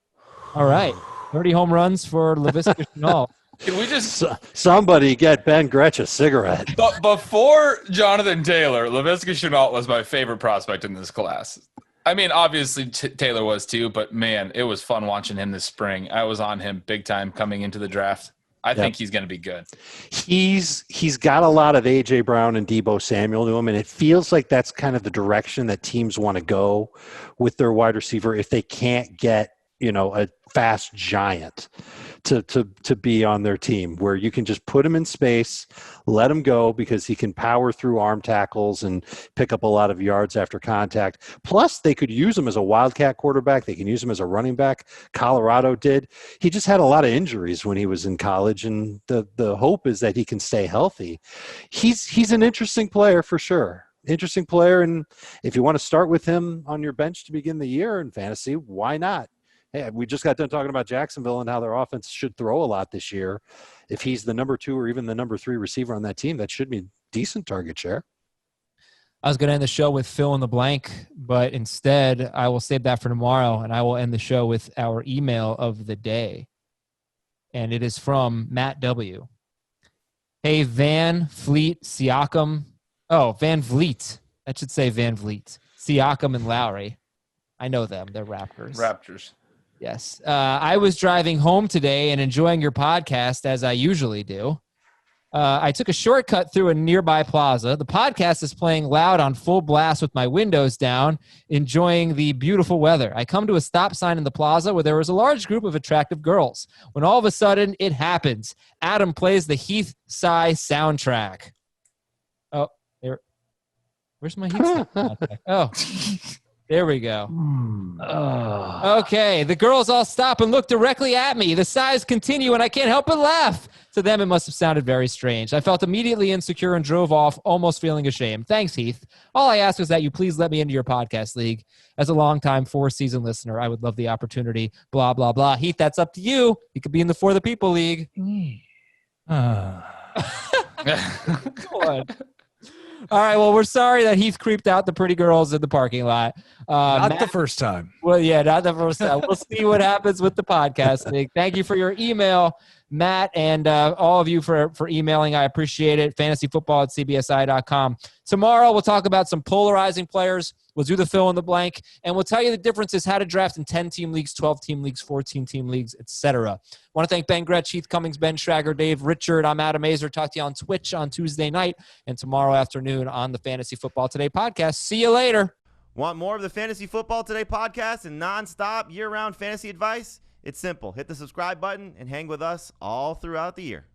All right. 30 home runs for Laviska Shenault. Can we just somebody get Ben Gretsch a cigarette? But before Jonathan Taylor, Laviska Shenault was my favorite prospect in this class. I mean, obviously Taylor was too, but man, it was fun watching him this spring. I was on him big time coming into the draft. I think he's going to be good. He's got a lot of A.J. Brown and Deebo Samuel to him, and it feels like that's kind of the direction that teams want to go with their wide receiver if they can't get a fast giant to be on their team, where you can just put him in space, let him go because he can power through arm tackles and pick up a lot of yards after contact. Plus, they could use him as a wildcat quarterback. They can use him as a running back. Colorado did. He just had a lot of injuries when he was in college, and the hope is that he can stay healthy. He's an interesting player for sure. Interesting player, and if you want to start with him on your bench to begin the year in fantasy, why not? Hey, we just got done talking about Jacksonville and how their offense should throw a lot this year. If he's the number 2 or even the number 3 receiver on that team, that should be decent target share. I was going to end the show with fill in the blank, but instead I will save that for tomorrow, and I will end the show with our email of the day. And it is from Matt W. Hey, Van Vliet, Siakam. Oh, Van Vliet. That should say Van Vliet. Siakam and Lowry. I know them. They're Raptors. Yes. I was driving home today and enjoying your podcast as I usually do. I took a shortcut through a nearby plaza. The podcast is playing loud on full blast with my windows down, enjoying the beautiful weather. I come to a stop sign in the plaza where there was a large group of attractive girls. When all of a sudden it happens, Adam plays the Heath Sigh soundtrack. Oh, there. Where's my Heath Sigh soundtrack? Oh. There we go. Okay, the girls all stop and look directly at me. The sighs continue, and I can't help but laugh. To them, it must have sounded very strange. I felt immediately insecure and drove off, almost feeling ashamed. Thanks, Heath. All I ask is that you please let me into your podcast league. As a longtime 4-season listener, I would love the opportunity. Blah, blah, blah. Heath, that's up to you. You could be in the For the People League. Come on. All right, well, we're sorry that Heath creeped out the pretty girls in the parking lot. Not the first time. Well, yeah, not the first time. We'll see what happens with the podcast league. Thank you for your email, Matt, and all of you for emailing. I appreciate it. Fantasyfootball@cbsi.com. Tomorrow, we'll talk about some polarizing players. We'll do the fill in the blank, and we'll tell you the differences, how to draft in 10-team leagues, 12-team leagues, 14-team leagues, etc. I want to thank Ben Gretsch, Heath Cummings, Ben Schrager, Dave Richard. I'm Adam Azer. Talk to you on Twitch on Tuesday night and tomorrow afternoon on the Fantasy Football Today podcast. See you later. Want more of the Fantasy Football Today podcast and nonstop year-round fantasy advice? It's simple. Hit the subscribe button and hang with us all throughout the year.